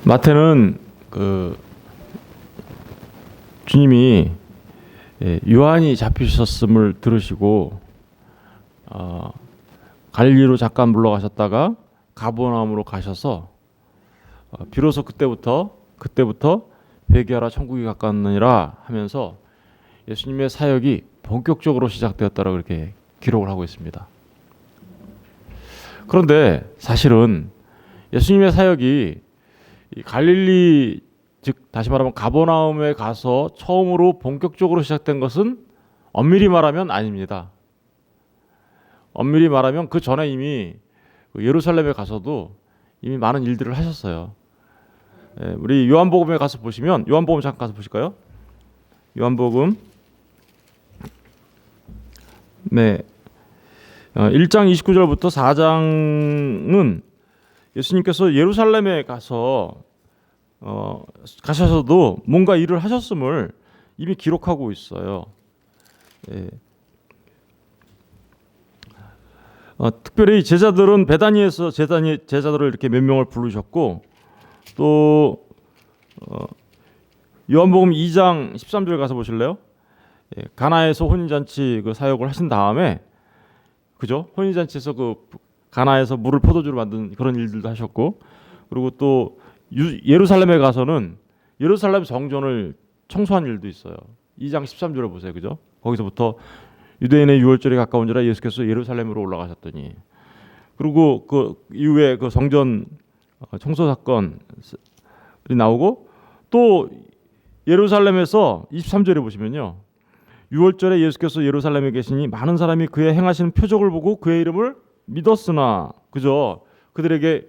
마태는 그 주님이 요한이 잡히셨음을 들으시고 갈릴리로 잠깐 물러가셨다가 가버나움으로 가셔서 비로소 그때부터 회개하라 천국이 가까웠느니라 하면서 예수님의 사역이 본격적으로 시작되었다라고 그렇게 기록을 하고 있습니다. 그런데 사실은 예수님의 사역이 이 갈릴리, 즉 다시 말하면 가버나움에 가서 처음으로 본격적으로 시작된 것은 엄밀히 말하면 아닙니다. 엄밀히 말하면 그 전에 이미 예루살렘에 가서도 이미 많은 일들을 하셨어요. 우리 요한복음에 가서 보시면, 요한복음 잠깐 가서 보실까요? 요한복음 1장 29절부터 4장은 예수님께서 예루살렘에 가셔서도 뭔가 일을 하셨음을 이미 기록하고 있어요. 특별히 제자들은 베다니에서 제자들을 이렇게 몇 명을 부르셨고, 또 요한복음 2장 13절 가서 보실래요? 가나에서 혼인잔치 그 사역을 하신 다음에, 그죠? 혼인잔치에서 그 가나에서 물을 포도주로 만든 그런 일들도 하셨고, 그리고 또 예루살렘에 가서는 예루살렘 성전을 청소한 일도 있어요. 2장 13절을 보세요, 그죠? 거기서부터 유대인의 유월절이 가까운지라 예수께서 예루살렘으로 올라가셨더니, 그리고 그 이후에 그 성전 청소 사건이 나오고, 또 예루살렘에서 23절에 보시면요, 유월절에 예수께서 예루살렘에 계시니 많은 사람이 그의 행하시는 표적을 보고 그의 이름을 믿었으나, 그죠? 그들에게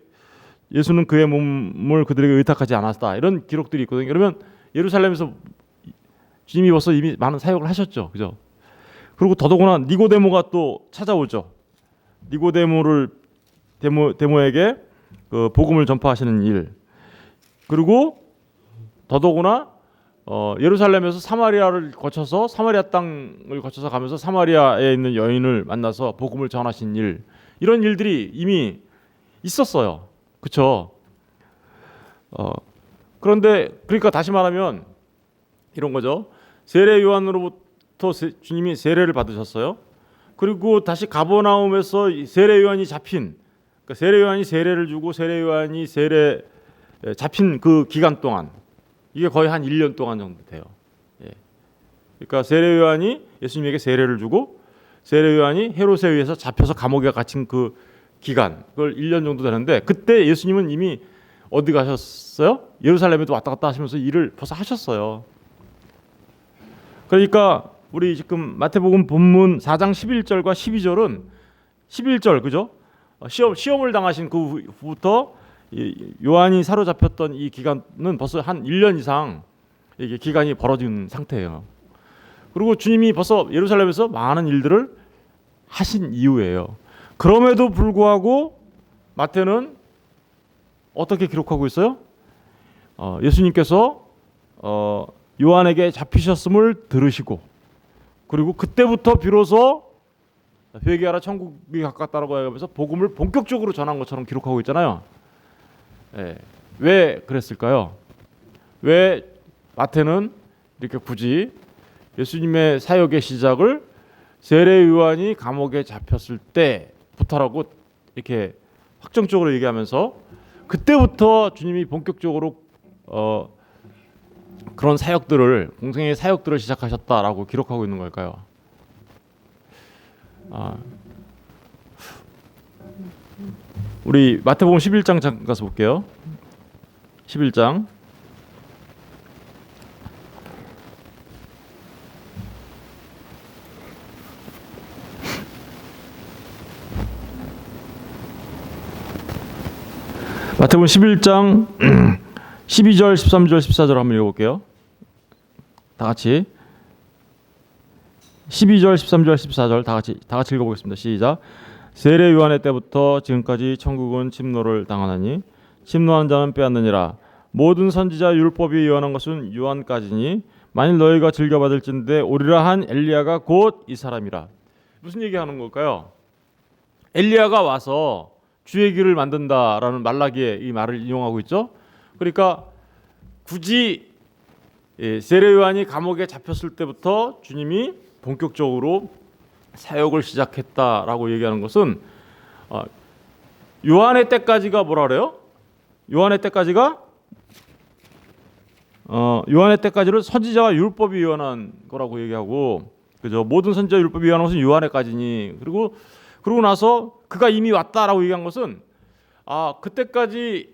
예수는 그의 몸을 그들에게 의탁하지 않았다, 이런 기록들이 있거든요. 그러면 예루살렘에서 주님이 벌써 이미 많은 사역을 하셨죠, 그죠? 그리고 더더구나 니고데모가 또 찾아오죠. 데모에게 그 복음을 전파하시는 일. 그리고 더더구나 예루살렘에서 사마리아를 거쳐서, 사마리아 땅을 거쳐서 가면서 사마리아에 있는 여인을 만나서 복음을 전하신 일, 이런 일들이 이미 있었어요. 그렇죠? 그런데 그러니까 다시 말하면 이런 거죠. 세례 요한으로부터 주님이 세례를 받으셨어요. 그리고 다시 가버나움에서 세례 요한이 잡힌, 그러니까 세례 요한이 세례를 주고 세례 요한이 세례 잡힌 그 기간 동안, 이게 거의 한 1년 동안 정도 돼요. 그러니까 세례 요한이 예수님에게 세례를 주고 세례 요한이 헤롯에 의해서 잡혀서 감옥에 갇힌 그 기간, 그걸 1년 정도 되는데, 그때 예수님은 이미 어디 가셨어요? 예루살렘에도 왔다 갔다 하시면서 일을 벌써 하셨어요. 그러니까 우리 지금 마태복음 본문 4장 11절과 12절은 11절, 그죠? 시험을 당하신 그 후부터 요한이 사로잡혔던 이 기간은 벌써 한 1년 이상 이게 기간이 벌어진 상태예요. 그리고 주님이 벌써 예루살렘에서 많은 일들을 하신 이후예요. 그럼에도 불구하고 마태는 어떻게 기록하고 있어요? 예수님께서 요한에게 잡히셨음을 들으시고, 그리고 그때부터 비로소 회개하라 천국이 가깝다라고 하면서 복음을 본격적으로 전한 것처럼 기록하고 있잖아요. 왜 그랬을까요? 왜 마태는 이렇게 굳이 예수님의 사역의 시작을 세례 요한이 감옥에 잡혔을 때부터라고 이렇게 확정적으로 얘기하면서 그때부터 주님이 본격적으로 그런 사역들을, 공생의 사역들을 시작하셨다라고 기록하고 있는 걸까요? 우리 마태복음 11장 잠깐 가서 볼게요. 11장 마태복음 11장 12절, 13절, 14절 한번 읽어볼게요. 다 같이 12절, 13절, 14절 다 같이 읽어보겠습니다. 시작. 세례 요한의 때부터 지금까지 천국은 침노를 당하나니 침노하는 자는 빼앗느니라. 모든 선지자 율법이 예언한 것은 요한까지니 만일 너희가 즐겨받을진대 오리라 한 엘리야가 곧 이 사람이라. 무슨 얘기하는 걸까요? 엘리야가 와서 주의 길을 만든다라는 말라기의 이 말을 인용하고 있죠. 그러니까 굳이 세례 요한이 감옥에 잡혔을 때부터 주님이 본격적으로 사역을 시작했다라고 얘기하는 것은 요한의 때까지가 뭐라 그래요? 요한의 때까지는 선지자와 율법이 위헌한 거라고 얘기하고, 그죠? 모든 선지자 율법이 위헌한 것은 요한에까지니. 그러고 나서 그가 이미 왔다라고 얘기한 것은 그때까지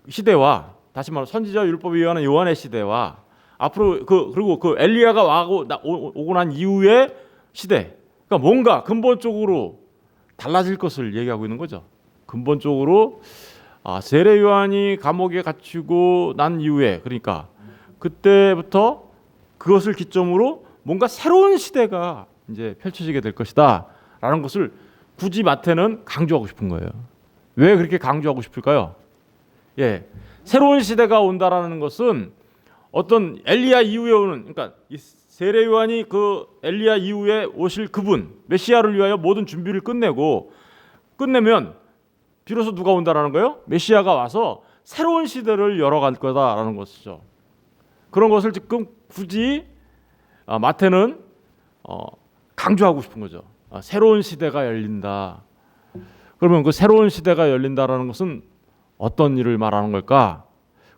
시대와, 다시 말해 선지자 율법이 위헌한 요한의 시대와 앞으로 그리고 그 엘리야가 오고 난 이후의 시대, 그러니까 뭔가 근본적으로 달라질 것을 얘기하고 있는 거죠. 근본적으로 세례 요한이 감옥에 갇히고 난 이후에, 그러니까 그때부터 그것을 기점으로 뭔가 새로운 시대가 이제 펼쳐지게 될 것이다라는 것을 굳이 마태는 강조하고 싶은 거예요. 왜 그렇게 강조하고 싶을까요? 새로운 시대가 온다라는 것은 어떤 엘리야 이후에 오는, 그러니까 이 세례 요한이 그 엘리야 이후에 오실 그분 메시아를 위하여 모든 준비를 끝내면 비로소 누가 온다라는 거예요? 메시아가 와서 새로운 시대를 열어갈 거다라는 것이죠. 그런 것을 지금 굳이 마태는 강조하고 싶은 거죠. 새로운 시대가 열린다. 그러면 그 새로운 시대가 열린다라는 것은 어떤 일을 말하는 걸까?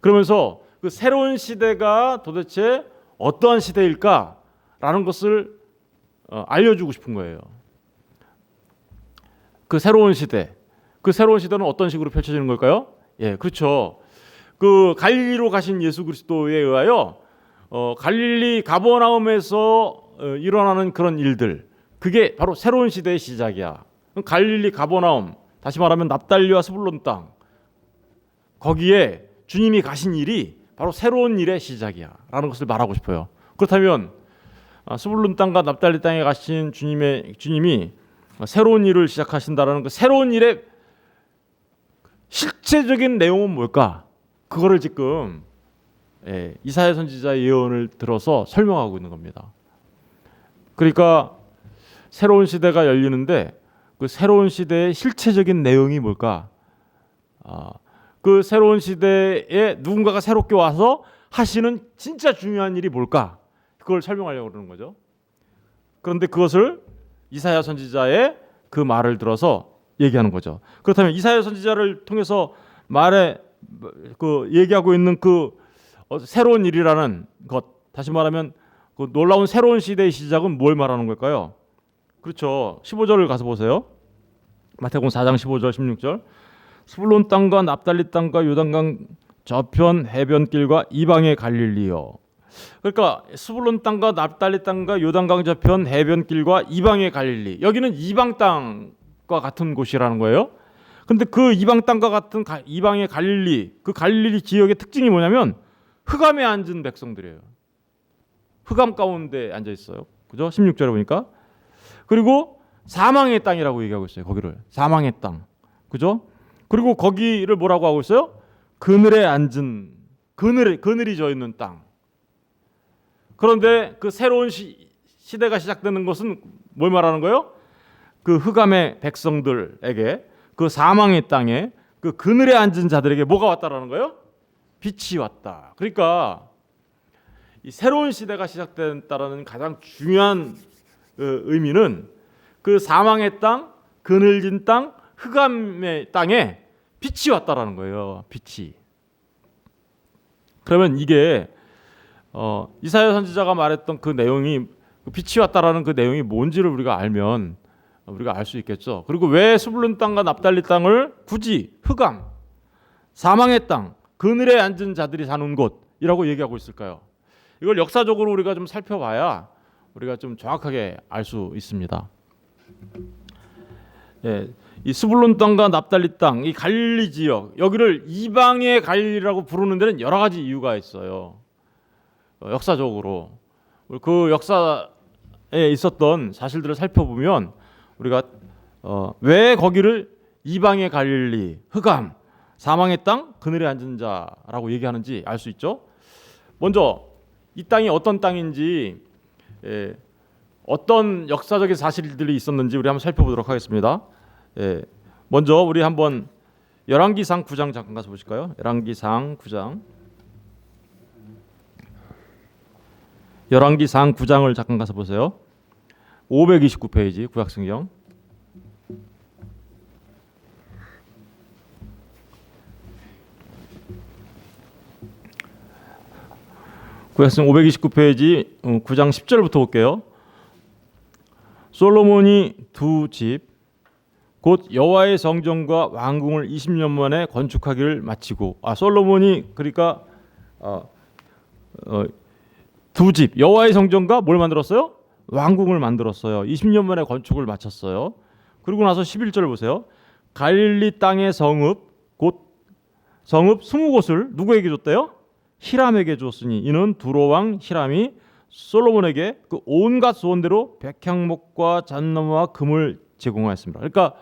그러면서 그 새로운 시대가 도대체 어떠한 시대일까라는 것을 알려주고 싶은 거예요. 그 새로운 시대는 어떤 식으로 펼쳐지는 걸까요? 그렇죠. 그 갈릴리로 가신 예수 그리스도에 의하여 갈릴리 가버나움에서 일어나는 그런 일들, 그게 바로 새로운 시대의 시작이야. 갈릴리 가버나움, 다시 말하면 납달리와 스불론 땅, 거기에 주님이 가신 일이 바로 새로운 일의 시작이야 라는 것을 말하고 싶어요. 그렇다면 스불론 땅과 납달리 땅에 가신 주님이 새로운 일을 시작하신다라는 그 새로운 일의 실체적인 내용은 뭘까? 그거를 지금 이사야 선지자의 예언을 들어서 설명하고 있는 겁니다. 그러니까 새로운 시대가 열리는데 그 새로운 시대의 실체적인 내용이 뭘까? 그 새로운 시대에 누군가가 새롭게 와서 하시는 진짜 중요한 일이 뭘까? 그걸 설명하려고 그러는 거죠. 그런데 그것을 이사야 선지자의 그 말을 들어서 얘기하는 거죠. 그렇다면 이사야 선지자를 통해서 얘기하고 있는 그 새로운 일이라는 것, 다시 말하면 그 놀라운 새로운 시대의 시작은 뭘 말하는 걸까요? 그렇죠. 15절을 가서 보세요. 마태복음 4장 15절 16절. 스불론 땅과 납달리 땅과 요단강 저편 해변길과 이방의 갈릴리요. 그러니까 스불론 땅과 납달리 땅과 요단강 저편 해변길과 이방의 갈릴리, 여기는 이방 땅과 같은 곳이라는 거예요. 그런데 그 이방 땅과 같은 이방의 갈릴리, 그 갈릴리 지역의 특징이 뭐냐면 흑암에 앉은 백성들이에요. 흑암 가운데 앉아 있어요. 그죠? 16절에 보니까. 그리고 사망의 땅이라고 얘기하고 있어요. 거기를 사망의 땅. 그죠? 그리고 거기를 뭐라고 하고 있어요? 그늘에 앉은, 그늘이 져 있는 땅. 그런데 그 새로운 시대가 시작되는 것은 뭘 말하는 거예요? 그 흑암의 백성들에게, 그 사망의 땅에, 그 그늘에 앉은 자들에게 뭐가 왔다라는 거예요? 빛이 왔다. 그러니까 이 새로운 시대가 시작된다라는 가장 중요한 의미는 그 사망의 땅, 그늘진 땅, 흑암의 땅에 빛이 왔다라는 거예요. 빛이. 그러면 이게 이사야 선지자가 말했던 그 내용이, 빛이 왔다라는 그 내용이 뭔지를 우리가 알면 우리가 알 수 있겠죠. 그리고 왜 스불론 땅과 납달리 땅을 굳이 흑암, 사망의 땅, 그늘에 앉은 자들이 사는 곳이라고 얘기하고 있을까요? 이걸 역사적으로 우리가 좀 살펴봐야 우리가 좀 정확하게 알 수 있습니다. 이 스불론 땅과 납달리 땅, 이 갈릴리 지역, 여기를 이방의 갈릴리라고 부르는 데는 여러 가지 이유가 있어요. 역사적으로 그 역사에 있었던 사실들을 살펴보면 우리가 왜 거기를 이방의 갈릴리, 흑암, 사망의 땅, 그늘에 앉은 자라고 얘기하는지 알 수 있죠. 먼저 이 땅이 어떤 땅인지, 어떤 역사적인 사실들이 있었는지 우리 한번 살펴보도록 하겠습니다. 먼저 우리 한번 열왕기상 9장 잠깐 가서 보실까요? 열왕기상 9장. 열왕기상 9장을 잠깐 가서 보세요. 529페이지 구약성경. 구약성경 529페이지 9장 10절부터 볼게요. 솔로몬이 두 집 곧 여호와의 성전과 왕궁을 20년 만에 건축하기를 마치고, 솔로몬이 그러니까 두 집 여호와의 성전과 뭘 만들었어요? 왕궁을 만들었어요. 20년 만에 건축을 마쳤어요. 그리고 나서 11절 보세요. 갈릴리 땅의 성읍 곧 성읍 20곳을 누구에게 줬대요? 히람에게 줬으니 이는 두로 왕 히람이 솔로몬에게 그 온갖 소원대로 백향목과 잣나무와 금을 제공하였습니다. 그러니까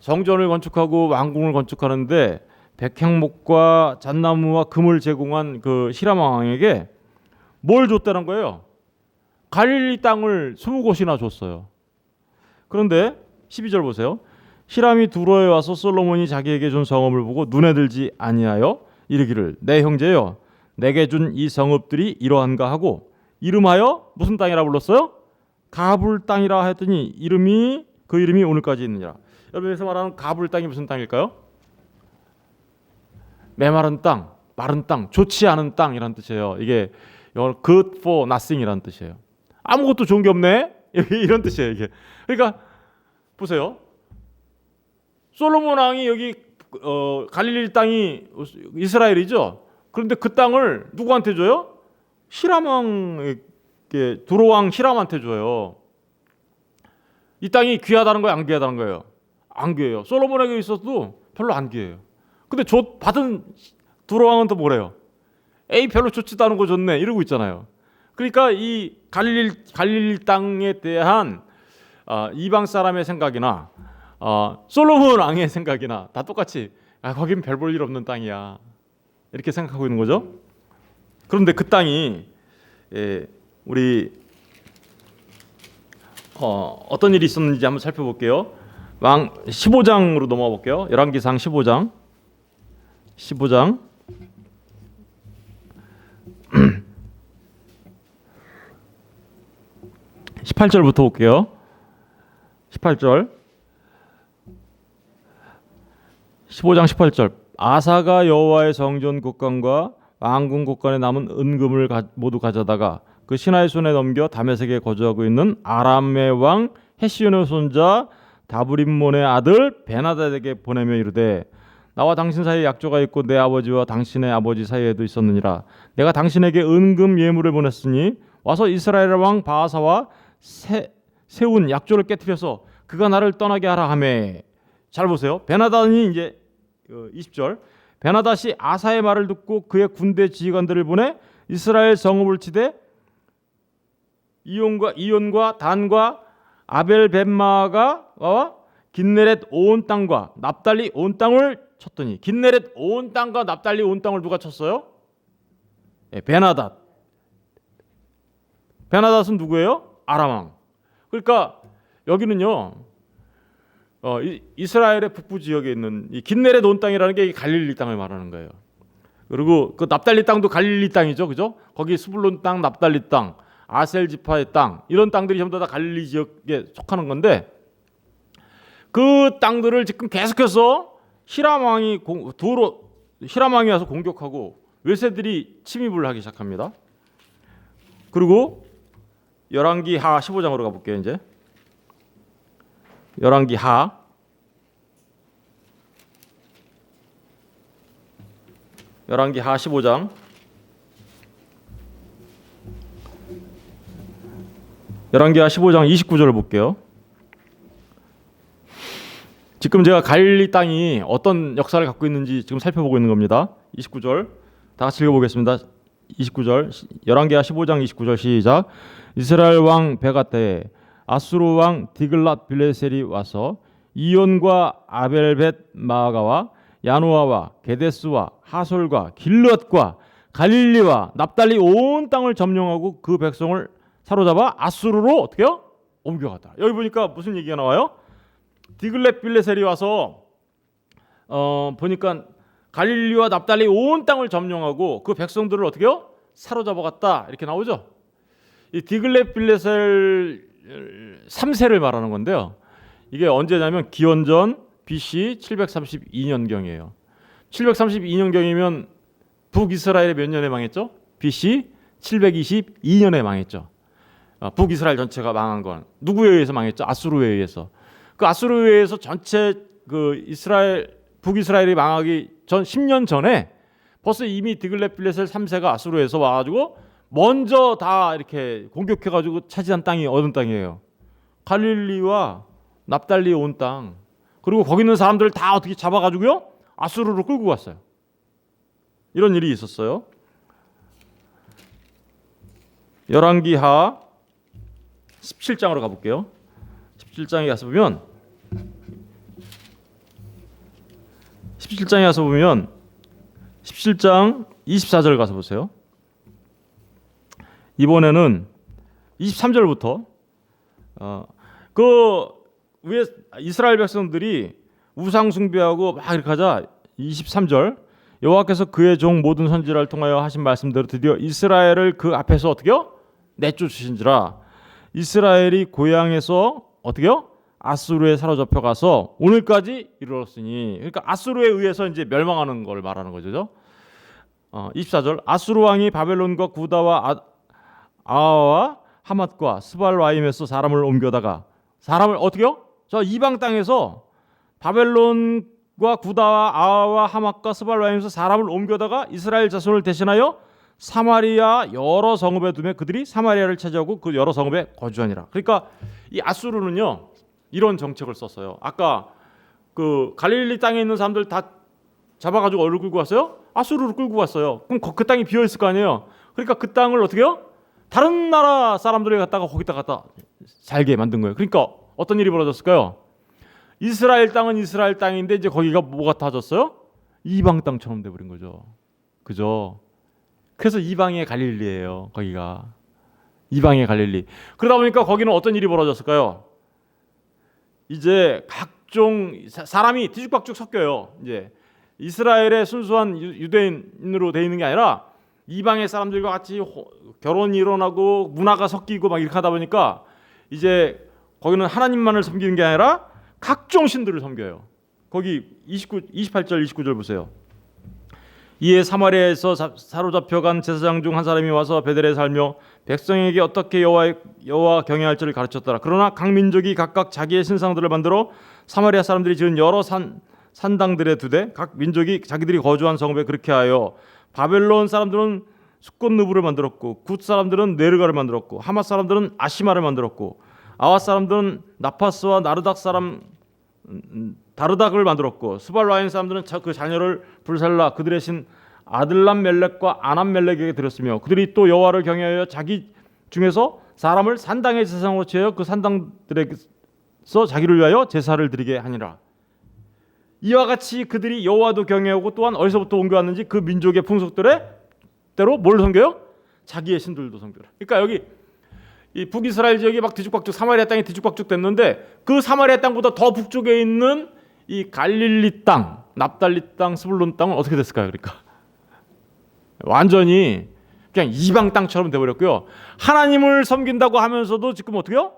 성전을 건축하고 왕궁을 건축하는데 백향목과 잣나무와 금을 제공한 그 히람 왕에게 뭘 줬다는 거예요? 갈릴리 땅을 20곳이나 줬어요. 그런데 12절 보세요. 히람이 두로에 와서 솔로몬이 자기에게 준 성읍을 보고 눈에 들지 아니하여 이르기를 내 형제여 내게 준 이 성읍들이 이러한가 하고 이름하여 무슨 땅이라 불렀어요? 가불 땅이라 했더니 그 이름이 오늘까지 있느니라. 여러분에서 말하는 가불 땅이 무슨 땅일까요? 메마른 땅, 마른 땅, 좋지 않은 땅이라는 뜻이에요. 이게 영어로 good for nothing이라는 뜻이에요. 아무것도 좋은 게 없네 이런 뜻이에요. 이게 그러니까 보세요. 솔로몬 왕이 여기 갈릴리 땅이 이스라엘이죠. 그런데 그 땅을 누구한테 줘요? 히람 왕에게, 두로 왕 히람한테 줘요. 이 땅이 귀하다는 거예요, 안 귀하다는 거예요? 안 귀해요. 솔로몬에게 있어도 별로 안 귀해요. 근데 받은 두로 왕은 또 뭐래요? 에이 별로 좋지도 않은 거 줬네 이러고 있잖아요. 그러니까 이 갈릴리 땅에 대한 이방 사람의 생각이나 솔로몬 왕의 생각이나 다 똑같이 거긴 별 볼 일 없는 땅이야 이렇게 생각하고 있는 거죠. 그런데 그 땅이 우리 어떤 일이 있었는지 한번 살펴볼게요. 왕 15장으로 넘어가 볼게요. 열왕기상 15장 18절부터 볼게요. 18절 15장 18절 아사가 여호와의 성전 곳간과 왕궁 곳간에 남은 은금을 모두 가져다가 그 신하의 손에 넘겨 다메섹에 거주하고 있는 아람의 왕 헤시온의 손자 다브림몬의 아들 베나닷에게 보내며 이르되 나와 당신 사이에 약조가 있고 내 아버지와 당신의 아버지 사이에도 있었느니라. 내가 당신에게 은금 예물을 보냈으니 와서 이스라엘 왕 바하사와 세운 약조를 깨뜨려서 그가 나를 떠나게 하라 하매. 잘 보세요. 베나닷이 이제 20절 베나닷이 아사의 말을 듣고 그의 군대 지휘관들을 보내 이스라엘 성읍을 치되 이온과 단과 아벨벳마가와 긴네렛 온 땅과 납달리 온 땅을 쳤더니 긴네렛 온 땅과 납달리 온 땅을 누가 쳤어요? 베나닷. 베나닷은 누구예요? 아람 왕. 그러니까 여기는요. 이스라엘의 북부 지역에 있는 이 긴네렛 온 땅이라는 게 갈릴리 땅을 말하는 거예요. 그리고 그 납달리 땅도 갈릴리 땅이죠, 그죠? 거기 스불론 땅, 납달리 땅, 아셀 지파의 땅 이런 땅들이 전부 다 갈릴리 지역에 속하는 건데 그 땅들을 지금 계속해서 히람 왕이 와서 공격하고 외세들이 침입을 하기 시작합니다. 그리고 열왕기하 15장으로 가볼게요. 이제 열왕기하 15장 열왕기하 15장 29절을 볼게요. 지금 제가 갈릴리 땅이 어떤 역사를 갖고 있는지 지금 살펴보고 있는 겁니다. 29절 다 같이 읽어보겠습니다. 29절 열왕기하 15장 29절 시작. 이스라엘 왕 베가 때에 아수르 왕 디글랏 빌레셀이 와서 이온과 아벨벳 마아가와 야노아와 게데스와 하솔과 길르앗과 갈릴리와 납달리 온 땅을 점령하고 그 백성을 사로잡아 아수르로 어떻게요? 옮겨갔다. 여기 보니까 무슨 얘기가 나와요? 디글렛빌레셀이 와서 보니까 갈릴리와 납달리 온 땅을 점령하고 그 백성들을 어떻게요? 사로잡아갔다 이렇게 나오죠. 이 디글렛빌레셀 3세를 말하는 건데요. 이게 언제냐면 기원전 BC 732년경이에요. 732년경이면 북이스라엘이 몇 년에 망했죠? BC 722년에 망했죠. 북이스라엘 전체가 망한 건 누구에 의해서 망했죠? 아수르에 의해서. 그 아수르에 의해서 전체 그 북이스라엘이 망하기 전 10년 전에 벌써 이미 디글렛빌레셀 3세가 아수르에서 와가지고 먼저 다 이렇게 공격해가지고 차지한 땅이 어느 땅이에요? 갈릴리와 납달리 온 땅. 그리고 거기 있는 사람들을 다 어떻게 잡아가지고요? 아수르로 끌고 갔어요. 이런 일이 있었어요. 열왕기하 17장으로 가볼게요. 17장에 가서 보면 17장 24절 가서 보세요. 이번에는 23절부터 그 위에 이스라엘 백성들이 우상 숭배하고 막 이렇게 하자 23절 여호와께서 그의 종 모든 선지자를 통하여 하신 말씀대로 드디어 이스라엘을 그 앞에서 어떻게요? 내쫓으신지라. 이스라엘이 고향에서 어떻게요? 아수르에 사로잡혀 가서 오늘까지 이르렀으니, 그러니까 아수르에 의해서 이제 멸망하는 걸 말하는 거죠. 24절 아수르 왕이 바벨론과 구다와 아와와 하맛과 스발와임에서 사람을 옮겨다가 사람을 어떻게요? 저 이방 땅에서 바벨론과 구다와 아와와 하맛과 스발와임에서 사람을 옮겨다가 이스라엘 자손을 대신하여 사마리아 여러 성읍에 두매 그들이 사마리아를 차지하고 그 여러 성읍에 거주하니라. 그러니까 이 아수르는요 이런 정책을 썼어요. 아까 그 갈릴리 땅에 있는 사람들 다 잡아가지고 어디로 끌고 왔어요? 아수르로 끌고 왔어요. 그럼 그 땅이 비어 있을 거 아니에요. 그러니까 그 땅을 어떻게요? 다른 나라 사람들이 갖다가 거기다 갖다 살게 만든 거예요. 그러니까 어떤 일이 벌어졌을까요? 이스라엘 땅은 이스라엘 땅인데 이제 거기가 뭐가 타졌어요? 이방 땅처럼 돼버린 거죠. 그죠? 그래서 이방의 갈릴리예요. 거기가 이방의 갈릴리. 그러다 보니까 거기는 어떤 일이 벌어졌을까요? 이제 각종 사람이 뒤죽박죽 섞여요. 이제 이스라엘의 순수한 유대인으로 돼 있는 게 아니라 이방의 사람들과 같이 결혼이 일어나고 문화가 섞이고 막 이렇게 하다 보니까 이제 거기는 하나님만을 섬기는 게 아니라 각종 신들을 섬겨요. 거기 28절 29절 보세요. 이에 사마리아에서 사로잡혀간 제사장 중 한 사람이 와서 베델에 살며 백성에게 어떻게 여호와 경외할지를 가르쳤더라. 그러나 각 민족이 각각 자기의 신상들을 만들어 사마리아 사람들이 지은 여러 산당들에 두되 각 민족이 자기들이 거주한 성읍에 그렇게 하여 바벨론 사람들은 숫꽃느부를 만들었고 굿 사람들은 네르가를 만들었고 하맛 사람들은 아시마를 만들었고 아와 사람들은 나파스와 나르닥 사람 다르닥을 만들었고 스발라임 사람들은 그 자녀를 불살라 그들의 신 아들람 멜렉과 아남 멜렉에게 드렸으며 그들이 또 여호와를 경외하여 자기 중에서 사람을 산당의 제사장으로 취하여 그 산당들에서 자기를 위하여 제사를 드리게 하니라. 이와 같이 그들이 여호와도 경외하고 또한 어디서부터 옮겨왔는지 그 민족의 풍속대로 뭘 섬겨요? 자기의 신들도 섬겨라. 그러니까 여기 이 북이스라엘 지역이 막 뒤죽박죽 사마리아 땅이 뒤죽박죽 됐는데 그 사마리아 땅보다 더 북쪽에 있는 이 갈릴리 땅, 납달리 땅, 스불론 땅은 어떻게 됐을까요? 그러니까 완전히 그냥 이방 땅처럼 돼버렸고요. 하나님을 섬긴다고 하면서도 지금 어떻게요?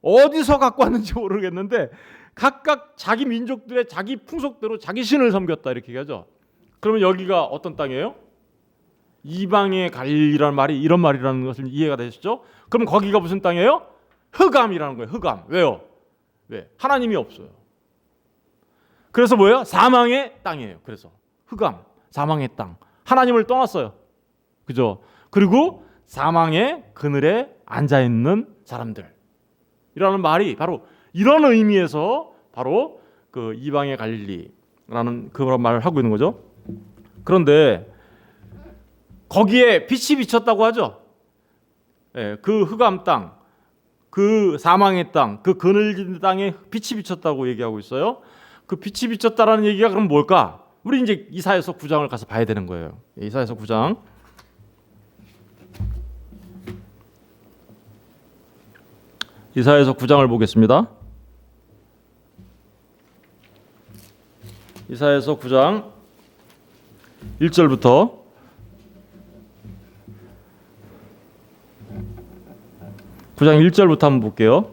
어디서 갖고 왔는지 모르겠는데 각각 자기 민족들의 자기 풍속대로 자기 신을 섬겼다 이렇게 얘기하죠. 그러면 여기가 어떤 땅이에요? 이방의 갈릴리라는 말이 이런 말이라는 것을 이해가 되시죠? 그럼 거기가 무슨 땅이에요? 흑암이라는 거예요. 흑암. 왜요? 왜? 하나님이 없어요. 그래서 뭐예요? 사망의 땅이에요. 그래서 흑암, 사망의 땅. 하나님을 떠났어요. 그죠? 그리고 사망의 그늘에 앉아 있는 사람들. 이라는 말이 바로 이런 의미에서 바로 그 이방의 갈릴리라는 그런 말을 하고 있는 거죠. 그런데 거기에 빛이 비쳤다고 하죠. 예, 그 흑암 땅, 그 사망의 땅, 그 그늘진 땅에 빛이 비쳤다고 얘기하고 있어요. 그 빛이 비쳤다라는 얘기가 그럼 뭘까? 우리 이제 이사야서 9장을 가서 봐야 되는 거예요. 이사야서 9장. 이사야서 9장을 보겠습니다. 이사야서 9장 1절부터 9장 1절부터 한번 볼게요.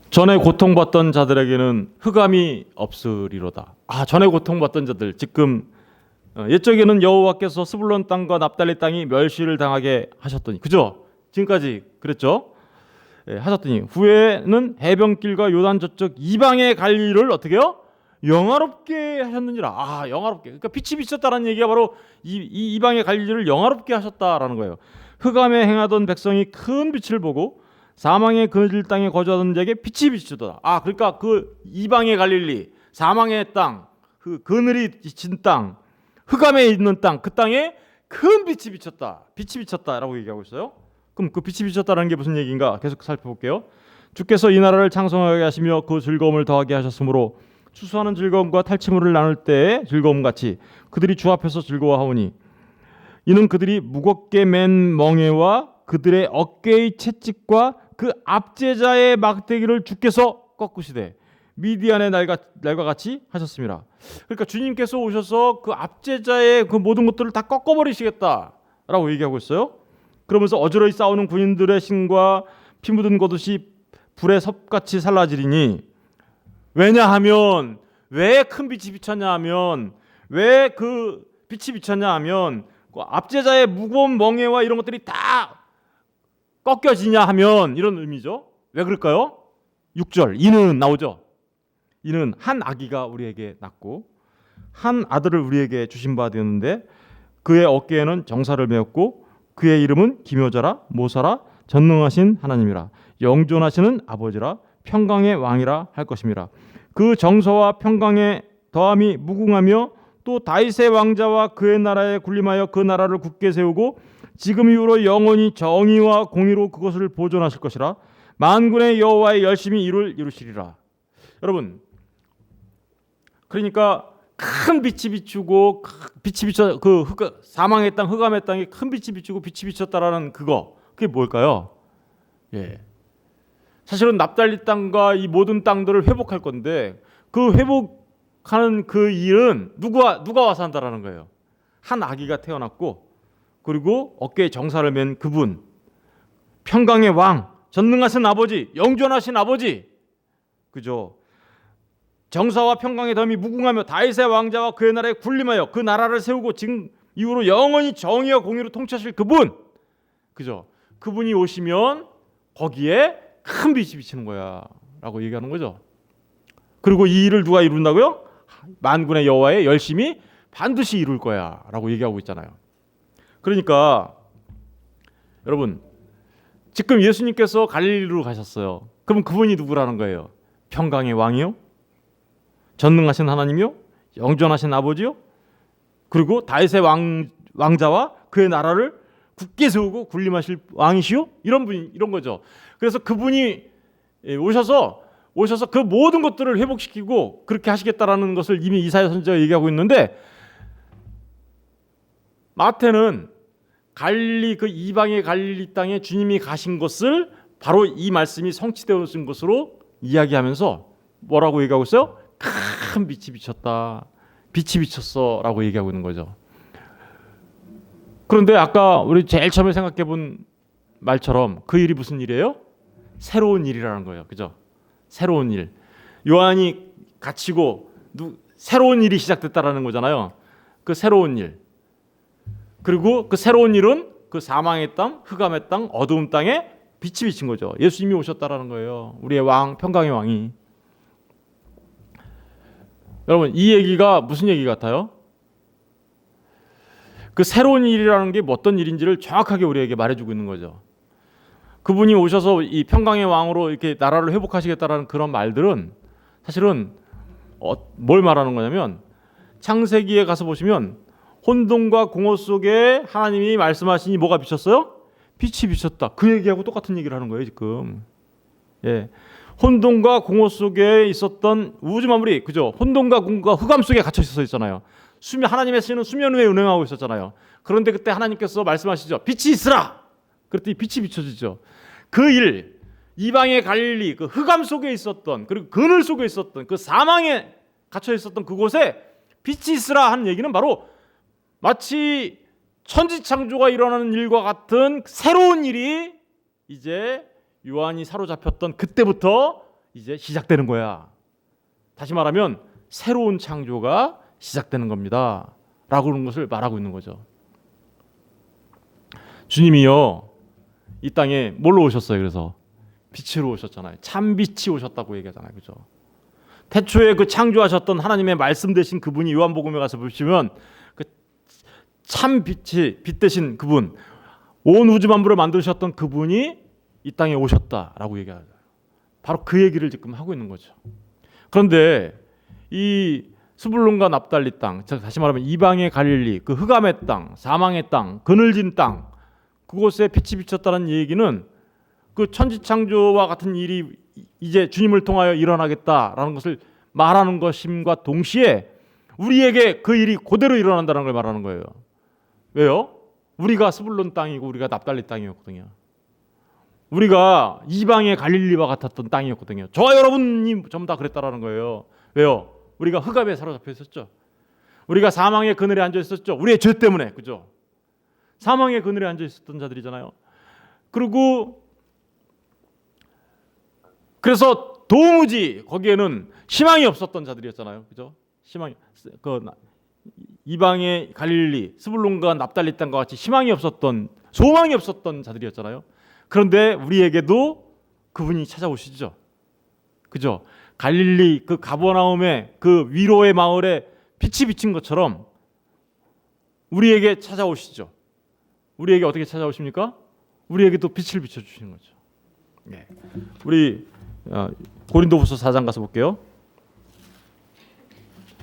전에 고통받던 자들에게는 흑암이 없으리로다. 전에 고통받던 자들, 지금 옛적에는 여호와께서 스불론 땅과 납달리 땅이 멸시를 당하게 하셨더니, 그죠? 지금까지 그랬죠? 하셨더니 후에는 해변길과 요단 저쪽 이방에 갈 일을 어떻게 해요? 영화롭게 하셨느니라. 영화롭게. 그러니까 빛이 비쳤다는 얘기가 바로 이방에 갈 일을 영화롭게 하셨다라는 거예요. 흑암에 행하던 백성이 큰 빛을 보고 사망의 그늘 땅에 거주하던 자에게 빛이 비치더라. 그러니까 그 이방의 갈릴리, 사망의 땅, 그 그늘이 비친 땅, 흑암에 있는 땅, 그 땅에 큰 빛이 비쳤다. 빛이 비쳤다라고 얘기하고 있어요. 그럼 그 빛이 비쳤다는 게 무슨 얘기인가? 계속 살펴볼게요. 주께서 이 나라를 창성하게 하시며 그 즐거움을 더하게 하셨으므로 추수하는 즐거움과 탈취물을 나눌 때의 즐거움 같이 그들이 주 앞에서 즐거워하오니 이는 그들이 무겁게 맨 멍에와 그들의 어깨의 채찍과 그 압제자의 막대기를 주께서 꺾으시되 미디안의 날과 같이 하셨습니다. 그러니까 주님께서 오셔서 그 압제자의 그 모든 것들을 다 꺾어버리시겠다라고 얘기하고 있어요. 그러면서 어지러이 싸우는 군인들의 신과 피 묻은 겉옷이 불의 섭같이 살라지리니, 왜냐하면, 왜 큰 빛이 비쳤냐 하면, 왜 그 빛이 비쳤냐 하면 그 압제자의 무거운 멍에와 이런 것들이 다 꺾여지냐 하면 이런 의미죠. 왜 그럴까요? 6절 이는 나오죠. 이는 한 아기가 우리에게 낳고 한 아들을 우리에게 주신 바 되었는데 그의 어깨에는 정사를 메었고 그의 이름은 기묘자라 모사라 전능하신 하나님이라 영존하시는 아버지라 평강의 왕이라 할 것입니다. 그 정서와 평강의 더함이 무궁하며 또 다윗의 왕자와 그의 나라에 군림하여 그 나라를 굳게 세우고 지금 이후로 영원히 정의와 공의로 그것을 보존하실 것이라 만군의 여호와의 열심히 이루시리라. 여러분, 그러니까 큰 빛이 비추고 빛이 비쳐 그 사망의 땅 흑암의 땅에 큰 빛이 비추고 빛이 비쳤다라는 그게 뭘까요? 사실은 납달리 땅과 이 모든 땅들을 회복할 건데 그 회복하는 그 일은 누가 와서 한다라는 거예요. 한 아기가 태어났고 그리고 어깨에 정사를 맨 그분, 평강의 왕, 전능하신 아버지, 영존하신 아버지, 그죠? 정사와 평강의 덤이 무궁하며 다윗의 왕자와 그의 나라에 군림하여 그 나라를 세우고 지금 이후로 영원히 정의와 공의로 통치하실 그분, 그죠? 그분이 오시면 거기에 큰 빛이 비치는 거야 라고 얘기하는 거죠. 그리고 이 일을 누가 이룬다고요? 만군의 여호와의 열심히 반드시 이룰 거야 라고 얘기하고 있잖아요. 그러니까 여러분, 지금 예수님께서 갈릴리로 가셨어요. 그럼 그분이 누구라는 거예요? 평강의 왕이요? 전능하신 하나님이요? 영존하신 아버지요? 그리고 다윗의 왕자와 그의 나라를 굳게 세우고 군림하실 왕이시요? 이런 거죠. 그래서 그분이 오셔서 그 모든 것들을 회복시키고 그렇게 하시겠다라는 것을 이미 이사야 선지자가 얘기하고 있는데, 마태는 갈릴리 그 이방의 갈릴리 땅에 주님이 가신 것을 바로 이 말씀이 성취되어진 것으로 이야기하면서 뭐라고 얘기하고 있어요? 큰 빛이 비쳤다, 빛이 비쳤어라고 얘기하고 있는 거죠. 그런데 아까 우리 제일 처음에 생각해본 말처럼 그 일이 무슨 일이에요? 새로운 일이라는 거예요, 그죠? 새로운 일. 요한이 갇히고 새로운 일이 시작됐다라는 거잖아요. 그 새로운 일. 그리고 그 새로운 일은 그 사망의 땅, 흑암의 땅, 어두움 땅에 빛이 비친 거죠. 예수님이 오셨다라는 거예요. 우리의 왕, 평강의 왕이. 여러분, 이 얘기가 무슨 얘기 같아요? 그 새로운 일이라는 게 어떤 일인지를 정확하게 우리에게 말해주고 있는 거죠. 그분이 오셔서 이 평강의 왕으로 이렇게 나라를 회복하시겠다라는 그런 말들은 사실은 뭘 말하는 거냐면, 창세기에 가서 보시면 혼돈과 공허 속에 하나님이 말씀하시니 뭐가 비쳤어요? 빛이 비쳤다. 그 얘기하고 똑같은 얘기를 하는 거예요, 지금. 혼돈과 공허 속에 있었던 우주 만물이, 그죠? 혼돈과 공허가 흑암 속에 갇혀 있었잖아요. 하나님의 신은 수면 위에 운행하고 있었잖아요. 그런데 그때 하나님께서 말씀하시죠. 빛이 있으라. 그랬더니 빛이 비춰지죠. 그 일, 이방의 갈릴리 그 흑암 속에 있었던, 그리고 그늘 속에 있었던, 그 사망에 갇혀 있었던 그곳에 빛이 있으라 한 얘기는 바로 마치 천지창조가 일어나는 일과 같은 새로운 일이 이제 요한이 사로잡혔던 그때부터 이제 시작되는 거야. 다시 말하면 새로운 창조가 시작되는 겁니다 라고 하는 것을 말하고 있는 거죠. 주님이요, 이 땅에 뭘로 오셨어요? 그래서 빛으로 오셨잖아요. 참 빛이 오셨다고 얘기하잖아요. 그죠? 태초에 그 창조하셨던 하나님의 말씀 되신 그분이 요한복음에 가서 보시면 그 참 빛이 빛 되신 그분, 온 우주 만물을 만드셨던 그분이 이 땅에 오셨다라고 얘기하죠. 바로 그 얘기를 지금 하고 있는 거죠. 그런데 이 스불론과 납달리 땅, 다시 말하면 이방의 갈릴리, 그 흑암의 땅, 사망의 땅, 그늘진 땅, 그곳에 빛이 비쳤다는 얘기는 그 천지창조와 같은 일이 이제 주님을 통하여 일어나겠다라는 것을 말하는 것임과 동시에 우리에게 그 일이 그대로 일어난다는 걸 말하는 거예요. 왜요? 우리가 스불론 땅이고 우리가 납달리 땅이었거든요. 우리가 이방의 갈릴리와 같았던 땅이었거든요. 저와 여러분이 전부 다 그랬다라는 거예요. 왜요? 우리가 흑암에 사로잡혀 있었죠. 우리가 사망의 그늘에 앉아 있었죠. 우리의 죄 때문에. 그죠? 사망의 그늘에 앉아 있었던 자들이잖아요. 그리고 그래서 도무지 거기에는 희망이 없었던 자들이었잖아요. 그죠? 희망이 그 이방의 갈릴리, 스불론과 납달리 땅과 같이 희망이 없었던, 소망이 없었던 자들이었잖아요. 그런데 우리에게도 그분이 찾아오시죠. 그죠? 갈릴리 그 가버나움의 그 위로의 마을에 빛이 비친 것처럼 우리에게 찾아오시죠. 우리에게 어떻게 찾아오십니까? 우리에게도 빛을 비춰주시는 거죠. 네. 우리 고린도후서 4장 가서 볼게요.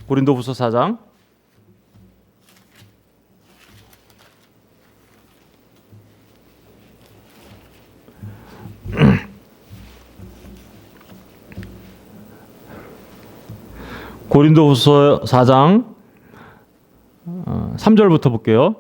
고린도후서 4장 고린도후서 4장 3절부터 볼게요.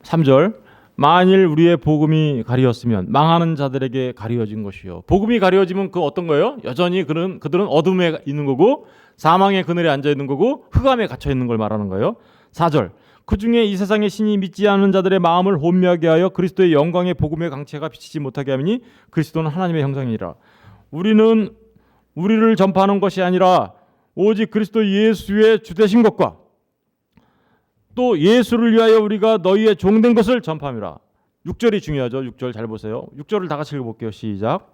3절. 만일 우리의 복음이 가리었으면 망하는 자들에게 가리어진 것이요. 복음이 가리어지면 그 어떤 거예요? 여전히 그들은 어둠에 있는 거고 사망의 그늘에 앉아 있는 거고 흑암에 갇혀 있는 걸 말하는 거예요. 4절. 그 중에 이 세상의 신이 믿지 않는 자들의 마음을 혼미하게 하여 그리스도의 영광의 복음의 강체가 비치지 못하게 하니 그리스도는 하나님의 형상이니라. 우리는 우리를 전파하는 것이 아니라 오직 그리스도 예수의 주되신 것과 또 예수를 위하여 우리가 너희의 종된 것을 전파함이라. 6절이 중요하죠. 6절 잘 보세요. 6절을 다 같이 읽어볼게요. 시작.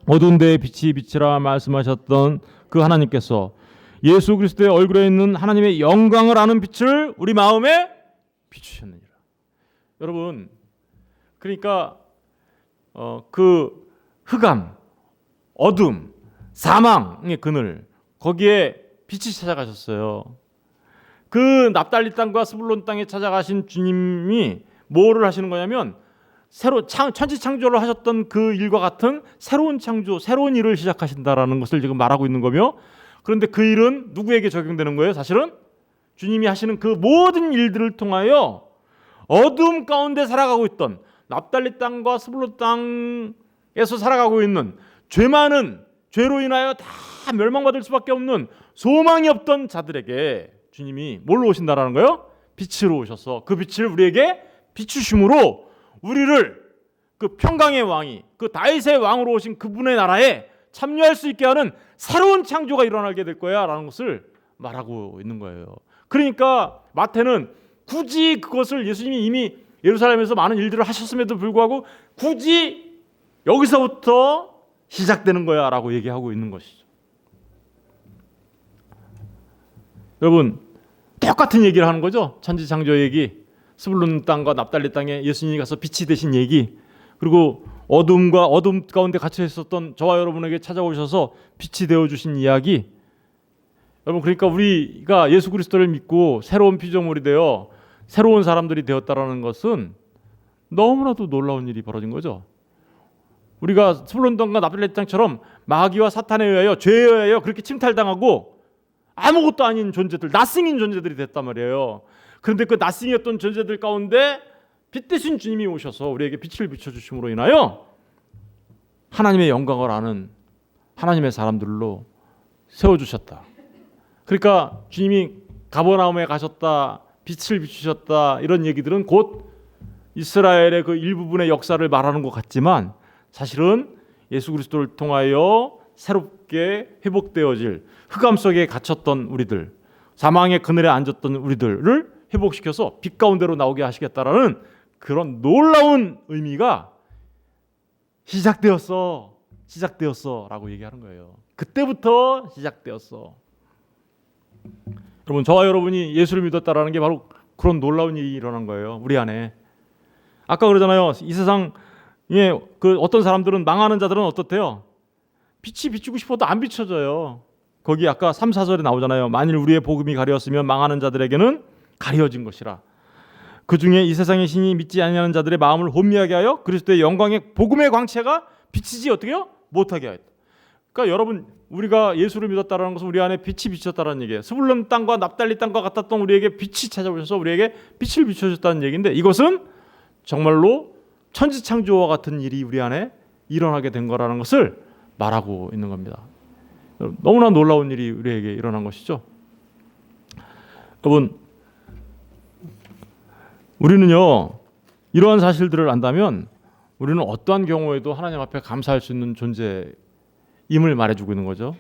어두운 데에 빛이 비치라 말씀하셨던 그 하나님께서 예수 그리스도의 얼굴에 있는 하나님의 영광을 아는 빛을 우리 마음에 비추셨느니라. 여러분, 그러니까 그 흑암, 어둠, 사망의 그늘, 거기에 빛이 찾아가셨어요. 그 납달리 땅과 스불론 땅에 찾아가신 주님이 뭐를 하시는 거냐면 새로 천지 창조를 하셨던 그 일과 같은 새로운 창조, 새로운 일을 시작하신다라는 것을 지금 말하고 있는 거며, 그런데 그 일은 누구에게 적용되는 거예요? 사실은 주님이 하시는 그 모든 일들을 통하여 어둠 가운데 살아가고 있던 납달리 땅과 스불론 땅에서 살아가고 있는 죄 많은, 죄로 인하여 다 멸망받을 수밖에 없는 소망이 없던 자들에게 주님이 뭘로 오신다라는 거예요? 빛으로 오셔서 그 빛을 우리에게 비추심으로 우리를 그 평강의 왕이, 그 다윗의 왕으로 오신 그분의 나라에 참여할 수 있게 하는 새로운 창조가 일어나게 될 거야 라는 것을 말하고 있는 거예요. 그러니까 마태는 굳이 그것을, 예수님이 이미 예루살렘에서 많은 일들을 하셨음에도 불구하고 굳이 여기서부터 시작되는 거야 라고 얘기하고 있는 것이죠. 여러분, 똑같은 얘기를 하는 거죠. 천지창조 얘기, 스불론 땅과 납달리 땅에 예수님이 가서 빛이 되신 얘기, 그리고 어둠과 어둠 가운데 갇혀 있었던 저와 여러분에게 찾아오셔서 빛이 되어주신 이야기. 여러분, 그러니까 우리가 예수 그리스도를 믿고 새로운 피조물이 되어 새로운 사람들이 되었다라는 것은 너무나도 놀라운 일이 벌어진 거죠. 우리가 스불론 땅과 납달리 땅처럼 마귀와 사탄에 의하여, 죄에 의하여 그렇게 침탈당하고 아무것도 아닌 존재들, 나싱인 존재들이 됐단 말이에요. 그런데 그 나싱이었던 존재들 가운데 빛 대신 주님이 오셔서 우리에게 빛을 비춰주심으로 인하여 하나님의 영광을 아는 하나님의 사람들로 세워주셨다. 그러니까 주님이 가버나움에 가셨다, 빛을 비추셨다, 이런 얘기들은 곧 이스라엘의 그 일부분의 역사를 말하는 것 같지만 사실은 예수 그리스도를 통하여 새롭게 회복되어질, 흑암 속에 갇혔던 우리들, 사망의 그늘에 앉았던 우리들을 회복시켜서 빛 가운데로 나오게 하시겠다라는 그런 놀라운 의미가 시작되었어라고 얘기하는 거예요. 그때부터 시작되었어. 여러분, 저와 여러분이 예수를 믿었다라는 게 바로 그런 놀라운 일이 일어난 거예요. 우리 안에. 아까 그러잖아요. 이 세상에 그 어떤 사람들은, 망하는 자들은 어떻대요? 빛이 비추고 싶어도 안 비춰져요. 거기 아까 3, 4절에 나오잖아요. 만일 우리의 복음이 가려웠으면 망하는 자들에게는 가려진 것이라. 그 중에 이 세상의 신이 믿지 아니하는 자들의 마음을 혼미하게 하여 그리스도의 영광의 복음의 광채가 비치지 어떻게요? 못하게 하였다. 그러니까 여러분, 우리가 예수를 믿었다라는 것은 우리 안에 빛이 비쳤다는 얘기예요. 스불론 땅과 납달리 땅과 같았던 우리에게 빛이 찾아오셔서 우리에게 빛을 비춰줬다는 얘기인데, 이것은 정말로 천지창조와 같은 일이 우리 안에 일어나게 된 거라는 것을 말하고 있는 겁니다. 너무나 놀라운 일이 우리에게 일어난 것이죠. 여러분, 우리는요, 이러한 사실들을 안다면 우리는 어떠한 경우에도 하나님 앞에 감사할 수 있는 존재임을 말해주고 있는 거죠.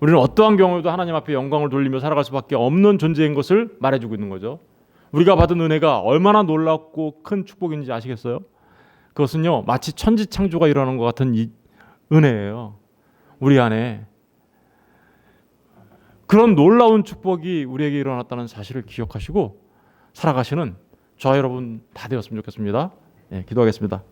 우리는 어떠한 경우에도 하나님 앞에 영광을 돌리며 살아갈 수밖에 없는 존재인 것을 말해주고 있는 거죠. 우리가 받은 은혜가 얼마나 놀랍고 큰 축복인지 아시겠어요? 그것은요, 마치 천지창조가 일어나는 것 같은 이 은혜예요. 우리 안에 그런 놀라운 축복이 우리에게 일어났다는 사실을 기억하시고 살아가시는 저와 여러분 다 되었으면 좋겠습니다. 기도하겠습니다.